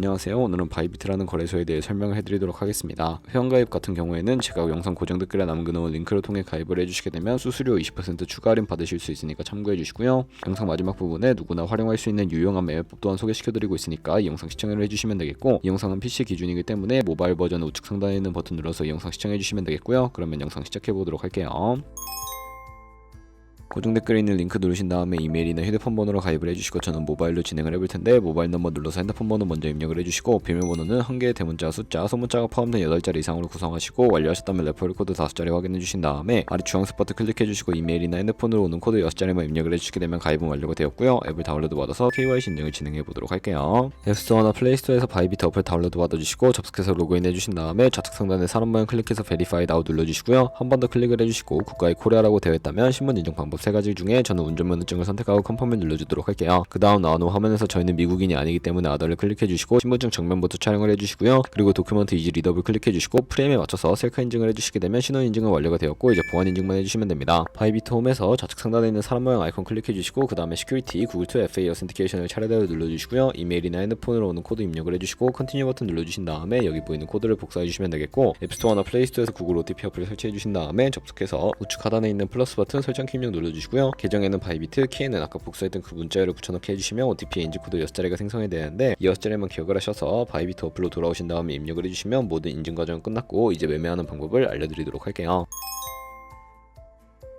안녕하세요. 오늘은 바이비트라는 거래소에 대해 설명을 해드리도록 하겠습니다. 회원가입 같은 경우에는 제가 영상 고정 댓글에 남겨놓은 링크를 통해 가입을 해주시게 되면 수수료 20% 추가 할인 받으실 수 있으니까 참고해주시고요. 영상 마지막 부분에 누구나 활용할 수 있는 유용한 매매법 또한 소개시켜드리고 있으니까 이 영상 시청을 해주시면 되겠고, 이 영상은 PC 기준이기 때문에 모바일 버전 우측 상단에 있는 버튼 눌러서 이 영상 시청해주시면 되겠고요. 그러면 영상 시작해보도록 할게요. 고정 댓글에 있는 링크 누르신 다음에 이메일이나 휴대폰 번호로 가입을 해주시고, 저는 모바일로 진행을 해볼 텐데 모바일 넘버 눌러서 핸드폰 번호 먼저 입력을 해주시고, 비밀번호는 한 개의 대문자, 숫자, 소문자가 포함된 8자리 이상으로 구성하시고, 완료하셨다면 레퍼럴 코드 5자리 확인해주신 다음에 아래 주황색 버튼 클릭해주시고 이메일이나 핸드폰으로 오는 코드 6자리만 입력을 해주시게 되면 가입은 완료가 되었고요. 앱을 다운로드 받아서 KYC 인증을 진행해보도록 할게요. 앱스토어나 플레이스토어에서 바이비트 어플 다운로드 받아주시고 접속해서 로그인 해주신 다음에 좌측 상단에 사람 모양 클릭해서 Verify Now 눌러주시고요. 한 번 더 클릭을 해주시고 국가의 코리아라고 되어 있다면 신분 인증 방법 3가지 중에 저는 운전면허증을 선택하고 컨펌을 눌러주도록 할게요. 그 다음 나오는 화면에서 저희는 미국인이 아니기 때문에 아더를 클릭해주시고 신분증 정면부터 촬영을 해주시고요. 그리고 도큐먼트 이지 리더블 클릭해주시고 프레임에 맞춰서 셀카 인증을 해주시게 되면 신원 인증은 완료가 되었고, 이제 보안 인증만 해주시면 됩니다. 바이비트 홈에서 좌측 상단에 있는 사람 모양 아이콘 클릭해주시고 그 다음에 시큐리티 구글 투 FA 어센티케이션을 차례대로 눌러주시고요. 이메일이나 핸드폰으로 오는 코드 입력을 해주시고 컨티뉴 버튼 눌러주신 다음에 여기 보이는 코드를 복사해주시면 되겠고, 앱스토어나 플레이스토어에서 구글 OTP 어플을 설치해주신 다음에 접속해서 우측 하단에 있는 플러스 버튼 설정 키 입력 눌러주시고요. 계정에는 바이비트, 키에는 아까 복사했던 그 문자열을 붙여넣기 해주시면 OTP의 인증코드 6자리가 생성이 되는데, 이 6자리만 기억을 하셔서 바이비트 어플로 돌아오신 다음에 입력을 해주시면 모든 인증 과정은 끝났고, 이제 매매하는 방법을 알려드리도록 할게요.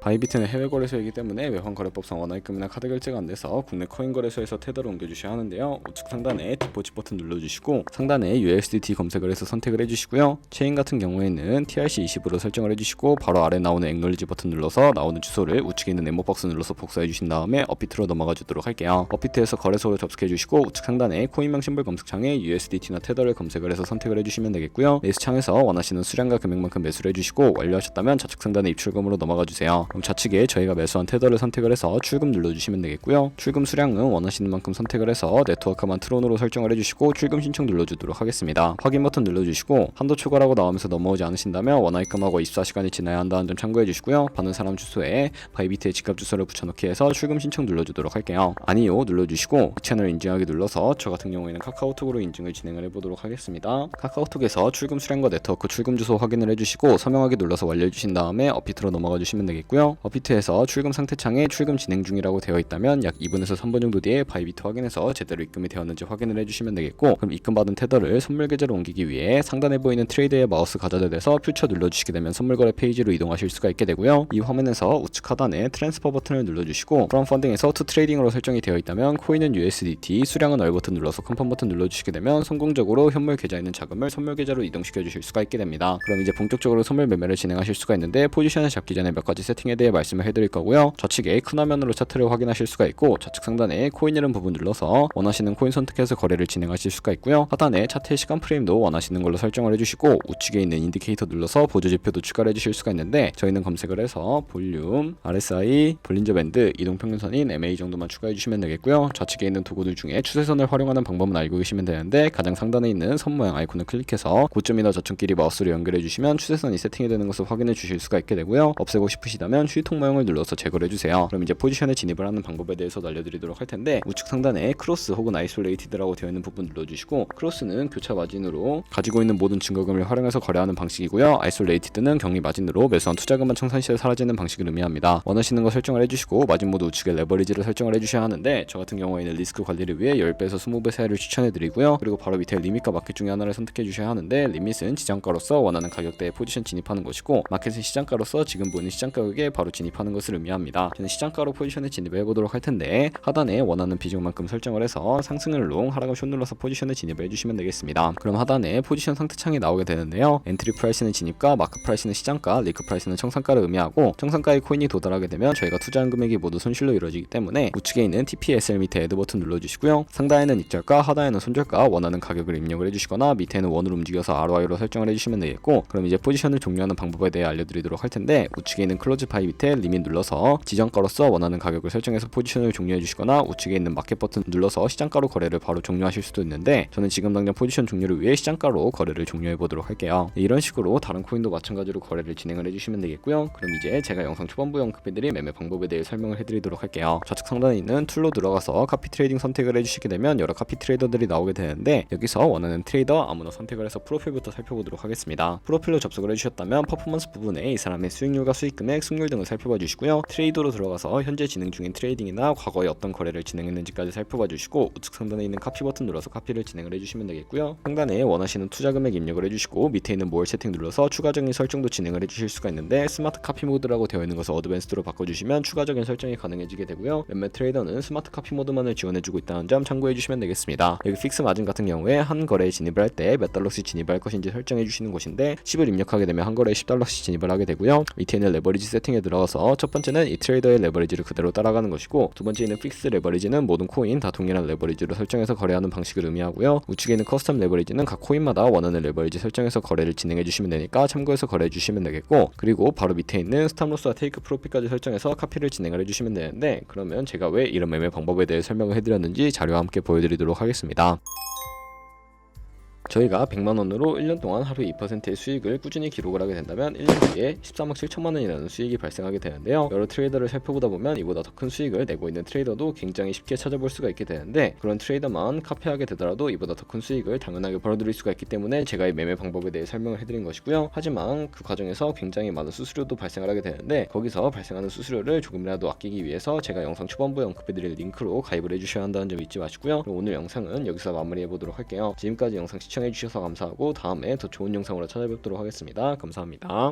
바이비트는 해외 거래소이기 때문에 외환 거래법상 원화입금이나 카드 결제가 안 돼서 국내 코인 거래소에서 테더를 옮겨주셔야 하는데요. 우측 상단에 디포짓 버튼 눌러주시고 상단에 USDT 검색을 해서 선택을 해주시고요. 체인 같은 경우에는 TRC20으로 설정을 해주시고, 바로 아래 나오는 액놀리지 버튼 눌러서 나오는 주소를 우측에 있는 네모박스 눌러서 복사해 주신 다음에 업비트로 넘어가 주도록 할게요. 업비트에서 거래소를 접속해 주시고 우측 상단에 코인명 심볼 검색창에 USDT나 테더를 검색을 해서 선택을 해주시면 되겠고요. 매수 창에서 원하시는 수량과 금액만큼 매수를 해주시고, 완료하셨다면 좌측 상단에 입출금으로 넘어가 주세요. 그럼 좌측에 저희가 매수한 테더를 선택을 해서 출금 눌러주시면 되겠고요. 출금 수량은 원하시는 만큼 선택을 해서 네트워크만 트론으로 설정을 해주시고 출금 신청 눌러주도록 하겠습니다. 확인 버튼 눌러주시고 한도 초과라고 나오면서 넘어오지 않으신다면 원화입금하고 24시간이 지나야 한다는 점 참고해 주시고요. 받는 사람 주소에 바이비트의 지갑 주소를 붙여넣기 해서 출금 신청 눌러주도록 할게요. 아니요 눌러주시고 채널 인증하기 눌러서 저 같은 경우에는 카카오톡으로 인증을 진행을 해보도록 하겠습니다. 카카오톡에서 출금 수량과 네트워크 출금 주소 확인을 해주시고 서명하기 눌러서 완료해주신 다음에 업비트로 넘어가 주시면 되겠고요. 업비트에서 출금 상태 창에 출금 진행 중이라고 되어 있다면 약 2분에서 3분 정도 뒤에 바이비트 확인해서 제대로 입금이 되었는지 확인을 해주시면 되겠고, 그럼 입금받은 테더를 선물 계좌로 옮기기 위해 상단에 보이는 트레이드의 마우스 가져다 대서 퓨처 눌러주시게 되면 선물 거래 페이지로 이동하실 수가 있게 되고요. 이 화면에서 우측 하단에 트랜스퍼 버튼을 눌러주시고 프롬 펀딩에서 투 트레이딩으로 설정이 되어 있다면 코인은 USDT, 수량은 얼 버튼 눌러서 컨펌 버튼 눌러주시게 되면 성공적으로 현물 계좌에 있는 자금을 선물 계좌로 이동시켜 주실 수가 있게 됩니다. 그럼 이제 본격적으로 선물 매매를 진행하실 수가 있는데, 포지션을 잡기 전에 몇 가지 세팅에 대해 말씀을 해드릴 거고요. 좌측에 큰 화면으로 차트를 확인하실 수가 있고, 좌측 상단에 코인 이름 부분 눌러서 원하시는 코인 선택해서 거래를 진행하실 수가 있고요. 하단에 차트의 시간 프레임도 원하시는 걸로 설정을 해주시고, 우측에 있는 인디케이터 눌러서 보조 지표도 추가를 해주실 수가 있는데, 저희는 검색을 해서 볼륨, RSI, 볼린저 밴드, 이동평균선인 MA 정도만 추가해 주시면 되겠고요. 좌측에 있는 도구들 중에 추세선을 활용하는 방법은 알고 계시면 되는데, 가장 상단에 있는 선 모양 아이콘을 클릭해서 고점이나 저점끼리 마우스로 연결해 주시면 추세선이 세팅이 되는 것을 확인해 주실 수가 있게 되고요. 없애고 싶으시다면 휴통 모양을 눌러서 제거를 해주세요. 그럼 이제 포지션에 진입을 하는 방법에 대해서도 알려드리도록 할 텐데, 우측 상단에 크로스 혹은 아이솔레이티드라고 되어 있는 부분 눌러주시고, 크로스는 교차 마진으로 가지고 있는 모든 증거금을 활용해서 거래하는 방식이고요. 아이솔레이티드는 격리 마진으로 매수한 투자금만 청산 시에 사라지는 방식을 의미합니다. 원하시는 거 설정을 해주시고 마진 모드 우측에 레버리지를 설정을 해주셔야 하는데, 저 같은 경우에는 리스크 관리를 위해 10배에서 20배 사이를 추천해드리고요. 그리고 바로 밑에 리밋과 마켓 중에 하나를 선택해 주셔야 하는데, 리밋은 지정가로서 원하는 가격대에 포지션 진입하는 것이고, 마켓은 시장가로서 지금 보이는 시장 가격에 바로 진입하는 것을 의미합니다. 저는 시장가로 포지션에 진입을 해보도록 할 텐데, 하단에 원하는 비중만큼 설정을 해서 상승을 롱, 하락을 숏 눌러서 포지션에 진입을 해주시면 되겠습니다. 그럼 하단에 포지션 상태창이 나오게 되는데요. 엔트리 프라이스는 진입가, 마크 프라이스는 시장가, 리크 프라이스는 청산가를 의미하고, 청산가의 코인이 도달하게 되면 저희가 투자한 금액이 모두 손실로 이루어지기 때문에 우측에 있는 TPSL 밑에 애드 버튼 눌러주시고요. 상단에는 익절가, 하단에는 손절가, 원하는 가격을 입력을 해주시거나 밑에는 원으로 움직여서 ROI로 설정을 해주시면 되겠고, 그럼 이제 포지션을 종료하는 방법에 대해 알려드리도록 할 텐데, 우측에 있는 클로즈 버디파이 밑에 리밋 눌러서 지정가로서 원하는 가격을 설정해서 포지션을 종료해 주시거나 우측에 있는 마켓 버튼 눌러서 시장가로 거래를 바로 종료하실 수도 있는데 저는 지금 당장 포지션 종료를 위해 시장가로 거래를 종료해 보도록 할게요. 이런 식으로 다른 코인도 마찬가지로 거래를 진행을 해주시면 되겠고요. 그럼 이제 제가 영상 초반부에 언급해드린 매매 방법에 대해 설명을 해드리도록 할게요. 좌측 상단에 있는 툴로 들어가서 카피 트레이딩 선택을 해주시게 되면 여러 카피 트레이더들이 나오게 되는데 여기서 원하는 트레이더 아무나 선택을 해서 프로필부터 살펴보도록 하겠습니다. 프로필로 접속을 해주셨다면 퍼포먼스 부분에 이 사람의 수익률과 수익금액, 승률 등을 살펴봐 주시고요. 트레이더로 들어가서 현재 진행 중인 트레이딩이나 과거에 어떤 거래를 진행했는지까지 살펴봐 주시고 우측 상단에 있는 카피 버튼 눌러서 카피를 진행을 해주시면 되겠고요. 상단에 원하시는 투자 금액 입력을 해주시고 밑에 있는 모어 세팅 눌러서 추가적인 설정도 진행을 해주실 수가 있는데 스마트 카피 모드라고 되어 있는 것을 어드밴스드로 바꿔주시면 추가적인 설정이 가능해지게 되고요. 몇몇 트레이더는 스마트 카피 모드만을 지원해주고 있다는 점 참고해주시면 되겠습니다. 여기 픽스 마진 같은 경우에 한 거래에 진입을 할 때 몇 달러씩 진입할 것인지 설정해주시는 곳인데 10을 입력하게 되면 한 거래에 10달러씩 진입을 하게 되고요. 밑에 있는 레버리지 세팅에 들어가서 첫 번째는 이 트레이더의 레버리지를 그대로 따라가는 것이고 두 번째 있는 픽스 레버리지는 모든 코인 다 동일한 레버리지로 설정해서 거래하는 방식을 의미하고요. 우측에 있는 커스텀 레버리지는 각 코인마다 원하는 레버리지 설정해서 거래를 진행해주시면 되니까 참고해서 거래해주시면 되겠고 그리고 바로 밑에 있는 스탑로스와 테이크 프로핏까지 설정해서 카피를 진행을 해주시면 되는데 그러면 제가 왜 이런 매매 방법에 대해 설명을 해드렸는지 자료와 함께 보여드리도록 하겠습니다. 저희가 100만원으로 1년 동안 하루 2%의 수익을 꾸준히 기록을 하게 된다면 1년 뒤에 13억 7천만원이라는 수익이 발생하게 되는데요. 여러 트레이더를 살펴보다 보면 이보다 더 큰 수익을 내고 있는 트레이더도 굉장히 쉽게 찾아볼 수가 있게 되는데 그런 트레이더만 카피하게 되더라도 이보다 더 큰 수익을 당연하게 벌어들일 수가 있기 때문에 제가 이 매매 방법에 대해 설명을 해드린 것이고요. 하지만 그 과정에서 굉장히 많은 수수료도 발생을 하게 되는데 거기서 발생하는 수수료를 조금이라도 아끼기 위해서 제가 영상 초반부에 언급해드릴 링크로 가입을 해주셔야 한다는 점 잊지 마시고요. 그럼 오늘 영상은 여기서 마무리해보도록 할게요. 지금까지 영상 시청해주셔서 감사하고 다음에 더 좋은 영상으로 찾아뵙도록 하겠습니다. 감사합니다.